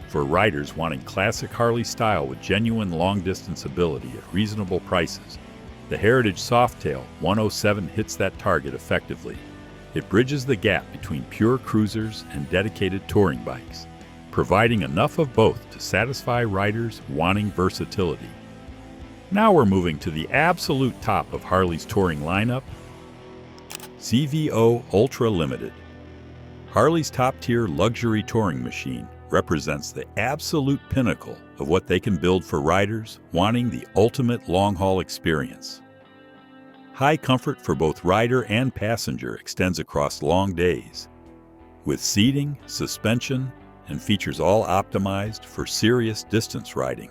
For riders wanting classic Harley style with genuine long-distance ability at reasonable prices, the Heritage Softail 107 hits that target effectively. It bridges the gap between pure cruisers and dedicated touring bikes, providing enough of both to satisfy riders wanting versatility. Now we're moving to the absolute top of Harley's touring lineup, CVO Ultra Limited. Harley's top-tier luxury touring machine represents the absolute pinnacle of what they can build for riders wanting the ultimate long-haul experience. High comfort for both rider and passenger extends across long days, with seating, suspension, and features all optimized for serious distance riding.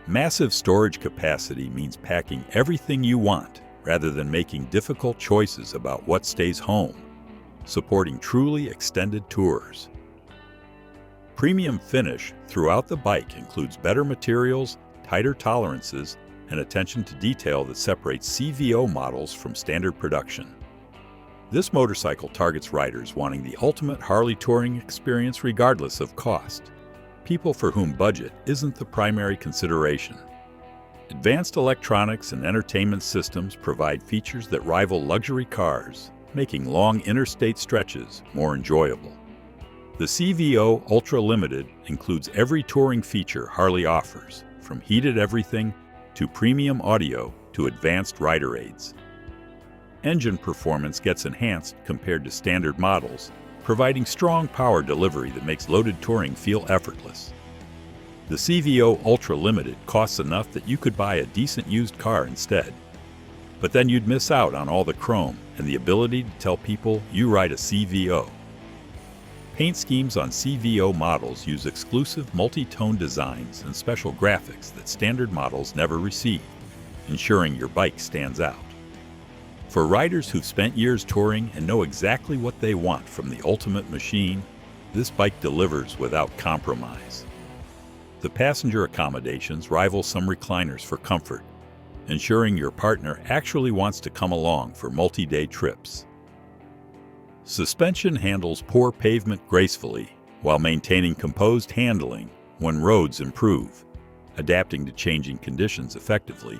Massive storage capacity means packing everything you want rather than making difficult choices about what stays home, supporting truly extended tours. Premium finish throughout the bike includes better materials, tighter tolerances, and attention to detail that separates CVO models from standard production. This motorcycle targets riders wanting the ultimate Harley touring experience regardless of cost, people for whom budget isn't the primary consideration. Advanced electronics and entertainment systems provide features that rival luxury cars, making long interstate stretches more enjoyable. The CVO Ultra Limited includes every touring feature Harley offers, from heated everything to premium audio to advanced rider aids. Engine performance gets enhanced compared to standard models, providing strong power delivery that makes loaded touring feel effortless. The CVO Ultra Limited costs enough that you could buy a decent used car instead. But then you'd miss out on all the chrome and the ability to tell people you ride a CVO. Paint schemes on CVO models use exclusive multi-tone designs and special graphics that standard models never receive, ensuring your bike stands out. For riders who've spent years touring and know exactly what they want from the ultimate machine, this bike delivers without compromise. The passenger accommodations rival some recliners for comfort, ensuring your partner actually wants to come along for multi-day trips. Suspension handles poor pavement gracefully while maintaining composed handling when roads improve, adapting to changing conditions effectively.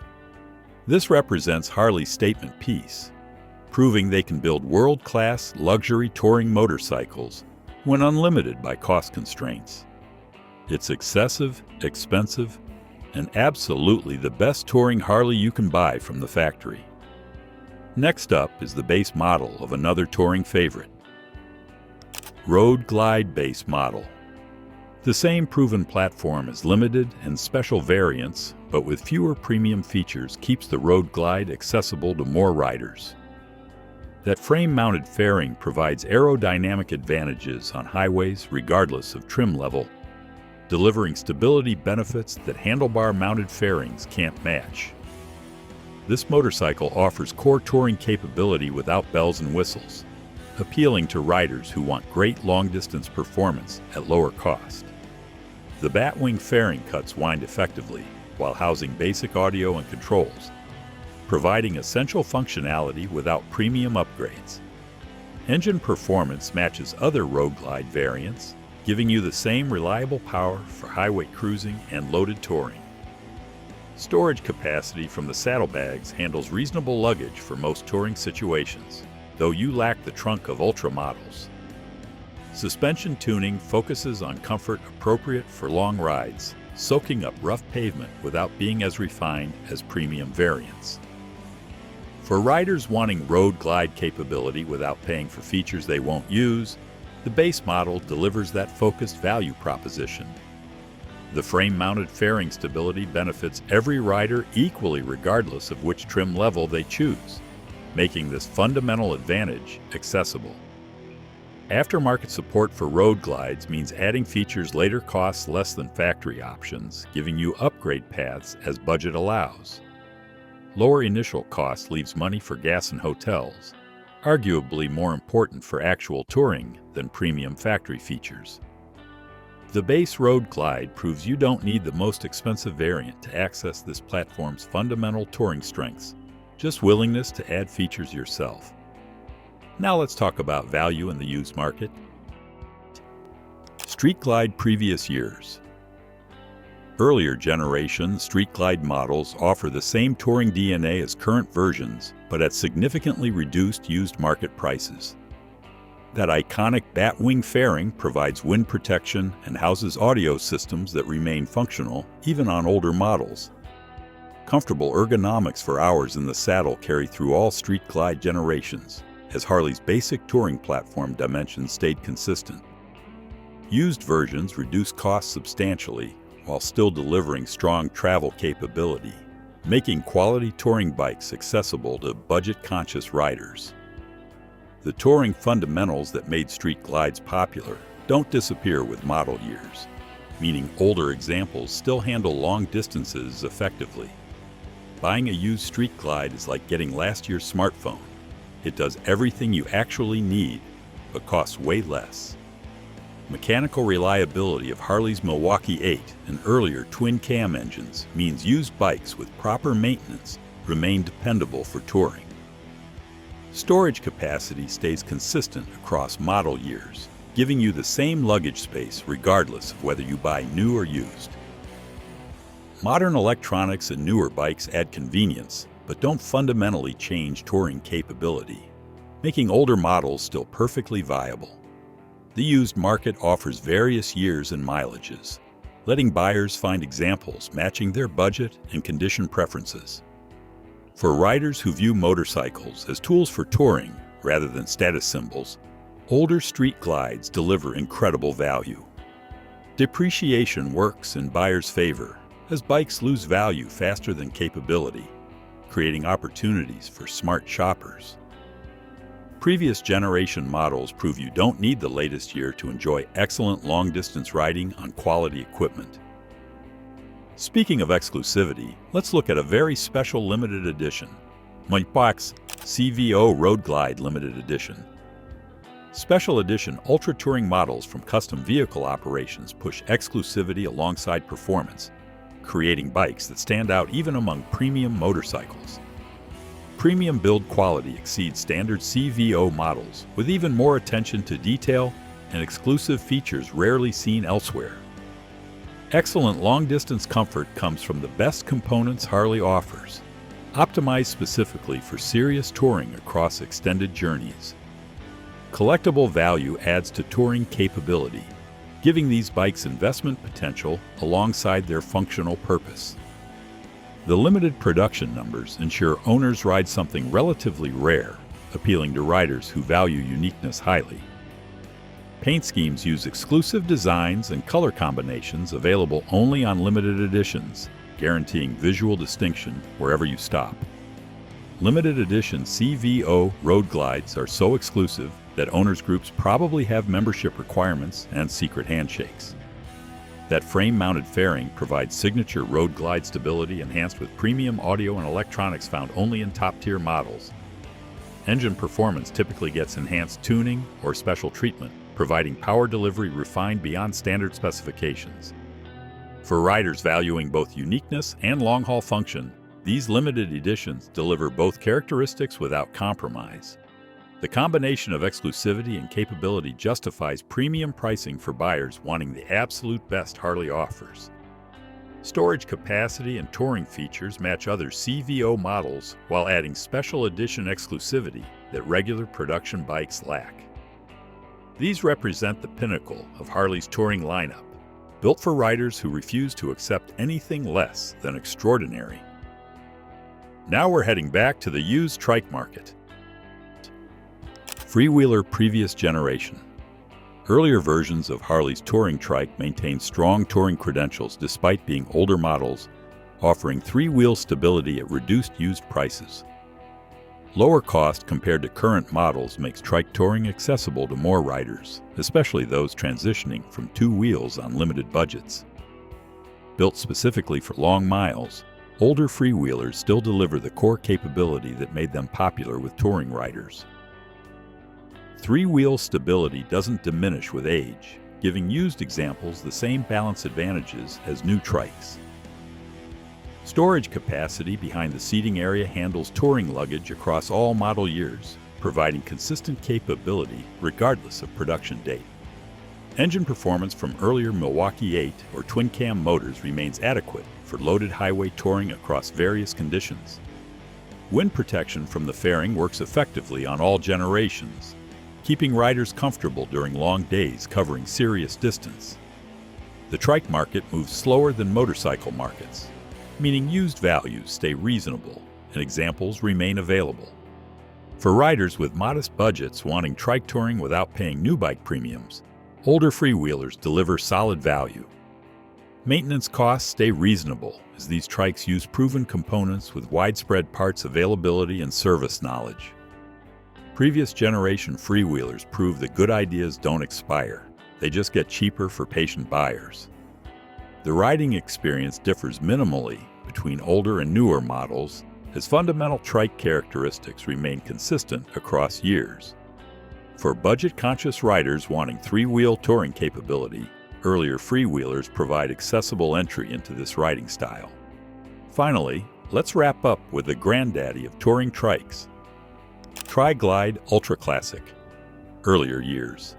This represents Harley's statement piece, proving they can build world-class luxury touring motorcycles when unlimited by cost constraints. It's excessive, expensive, and absolutely the best touring Harley you can buy from the factory. Next up is the base model of another touring favorite, Road Glide Base Model. The same proven platform as limited and special variants, but with fewer premium features, keeps the Road Glide accessible to more riders. That frame-mounted fairing provides aerodynamic advantages on highways regardless of trim level, delivering stability benefits that handlebar-mounted fairings can't match. This motorcycle offers core touring capability without bells and whistles, appealing to riders who want great long-distance performance at lower cost. The Batwing fairing cuts wind effectively while housing basic audio and controls, providing essential functionality without premium upgrades. Engine performance matches other Road Glide variants, giving you the same reliable power for highway cruising and loaded touring. Storage capacity from the saddlebags handles reasonable luggage for most touring situations, though you lack the trunk of Ultra models. Suspension tuning focuses on comfort appropriate for long rides, soaking up rough pavement without being as refined as premium variants. For riders wanting Road Glide capability without paying for features they won't use, the base model delivers that focused value proposition. The frame-mounted fairing stability benefits every rider equally regardless of which trim level they choose, making this fundamental advantage accessible. Aftermarket support for Road Glides means adding features later costs less than factory options, giving you upgrade paths as budget allows. Lower initial cost leaves money for gas and hotels, arguably more important for actual touring than premium factory features. The base Road Glide proves you don't need the most expensive variant to access this platform's fundamental touring strengths, just willingness to add features yourself. Now let's talk about value in the used market. Street Glide previous years. Earlier generation Street Glide models offer the same touring DNA as current versions, but at significantly reduced used market prices. That iconic Batwing fairing provides wind protection and houses audio systems that remain functional even on older models. Comfortable ergonomics for hours in the saddle carry through all Street Glide generations, as Harley's basic touring platform dimensions stayed consistent. Used versions reduce costs substantially while still delivering strong travel capability, making quality touring bikes accessible to budget-conscious riders. The touring fundamentals that made Street Glides popular don't disappear with model years, meaning older examples still handle long distances effectively. Buying a used Street Glide is like getting last year's smartphone. It does everything you actually need, but costs way less. Mechanical reliability of Harley's Milwaukee 8 and earlier twin-cam engines means used bikes with proper maintenance remain dependable for touring. Storage capacity stays consistent across model years, giving you the same luggage space regardless of whether you buy new or used. Modern electronics and newer bikes add convenience, but don't fundamentally change touring capability, making older models still perfectly viable. The used market offers various years and mileages, letting buyers find examples matching their budget and condition preferences. For riders who view motorcycles as tools for touring rather than status symbols, older Street Glides deliver incredible value. Depreciation works in buyers' favor as bikes lose value faster than capability, creating opportunities for smart shoppers. Previous generation models prove you don't need the latest year to enjoy excellent long-distance riding on quality equipment. Speaking of exclusivity, let's look at a very special limited edition, Milwaukee's CVO Road Glide Limited Edition. Special edition ultra touring models from custom vehicle operations push exclusivity alongside performance, creating bikes that stand out even among premium motorcycles. premium build quality exceeds standard CVO models, with even more attention to detail and exclusive features rarely seen elsewhere. Excellent long-distance comfort comes from the best components Harley offers, optimized specifically for serious touring across extended journeys. Collectible value adds to touring capability, giving these bikes investment potential alongside their functional purpose. The limited production numbers ensure owners ride something relatively rare, appealing to riders who value uniqueness highly. Paint schemes use exclusive designs and color combinations available only on limited editions, guaranteeing visual distinction wherever you stop. Limited edition CVO road glides are so exclusive that owners groups probably have membership requirements and secret handshakes. That frame-mounted fairing provides signature road glide stability enhanced with premium audio and electronics found only in top-tier models. Engine performance typically gets enhanced tuning or special treatment, providing power delivery refined beyond standard specifications. For riders valuing both uniqueness and long-haul function, these limited editions deliver both characteristics without compromise. The combination of exclusivity and capability justifies premium pricing for buyers wanting the absolute best Harley offers. Storage capacity and touring features match other CVO models while adding special edition exclusivity that regular production bikes lack. These represent the pinnacle of Harley's touring lineup, built for riders who refuse to accept anything less than extraordinary. Now we're heading back to the used trike market. Freewheeler previous generation. Earlier versions of Harley's touring trike maintained strong touring credentials despite being older models, offering three-wheel stability at reduced used prices. Lower cost compared to current models makes trike touring accessible to more riders, especially those transitioning from two wheels on limited budgets. Built specifically for long miles, older freewheelers still deliver the core capability that made them popular with touring riders. Three-wheel stability doesn't diminish with age, giving used examples the same balance advantages as new trikes. Storage capacity behind the seating area handles touring luggage across all model years, providing consistent capability regardless of production date. Engine performance from earlier Milwaukee 8 or twin-cam motors remains adequate for loaded highway touring across various conditions. Wind protection from the fairing works effectively on all generations, keeping riders comfortable during long days covering serious distance. The trike market moves slower than motorcycle markets, meaning used values stay reasonable and examples remain available. For riders with modest budgets wanting trike touring without paying new bike premiums, older freewheelers deliver solid value. Maintenance costs stay reasonable as these trikes use proven components with widespread parts availability and service knowledge. Previous generation freewheelers prove that good ideas don't expire, they just get cheaper for patient buyers. The riding experience differs minimally between older and newer models, as fundamental trike characteristics remain consistent across years. For budget-conscious riders wanting three-wheel touring capability, earlier freewheelers provide accessible entry into this riding style. Finally, let's wrap up with the granddaddy of touring trikes, Tri-Glide Ultra Classic. Earlier years.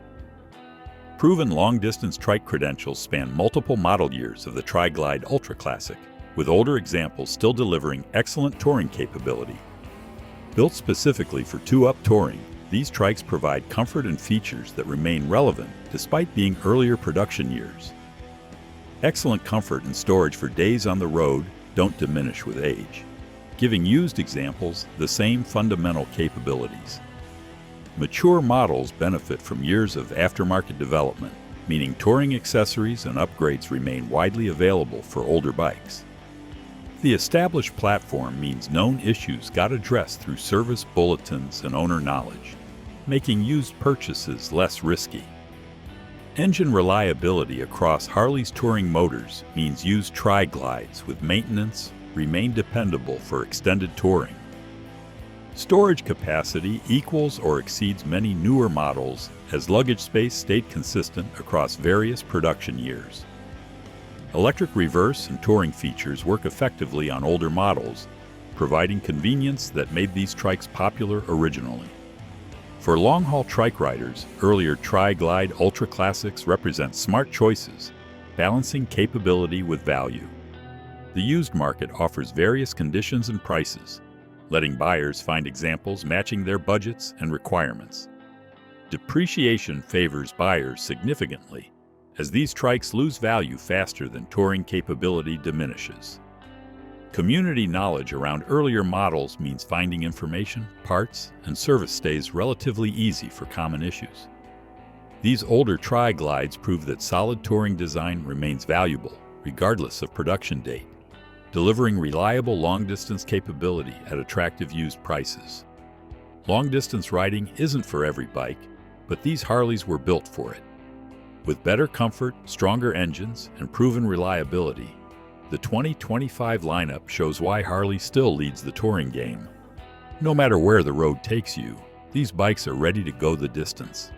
Proven long-distance trike credentials span multiple model years of the Tri-Glide Ultra Classic, with older examples still delivering excellent touring capability. Built specifically for two-up touring, these trikes provide comfort and features that remain relevant despite being earlier production years. Excellent comfort and storage for days on the road don't diminish with age, giving used examples the same fundamental capabilities. Mature models benefit from years of aftermarket development, meaning touring accessories and upgrades remain widely available for older bikes. The established platform means known issues got addressed through service bulletins and owner knowledge, making used purchases less risky. Engine reliability across Harley's touring motors means used Tri-Glides with maintenance remain dependable for extended touring. Storage capacity equals or exceeds many newer models as luggage space stayed consistent across various production years. Electric reverse and touring features work effectively on older models, providing convenience that made these trikes popular originally. For long-haul trike riders, earlier Tri-Glide Ultra Classics represent smart choices, balancing capability with value. The used market offers various conditions and prices, letting buyers find examples matching their budgets and requirements. Depreciation favors buyers significantly, as these trikes lose value faster than touring capability diminishes. Community knowledge around earlier models means finding information, parts, and service stays relatively easy for common issues. These older Tri-Glides prove that solid touring design remains valuable, regardless of production date, delivering reliable long-distance capability at attractive used prices. Long-distance riding isn't for every bike, but these Harleys were built for it. With better comfort, stronger engines, and proven reliability, the 2025 lineup shows why Harley still leads the touring game. No matter where the road takes you, these bikes are ready to go the distance.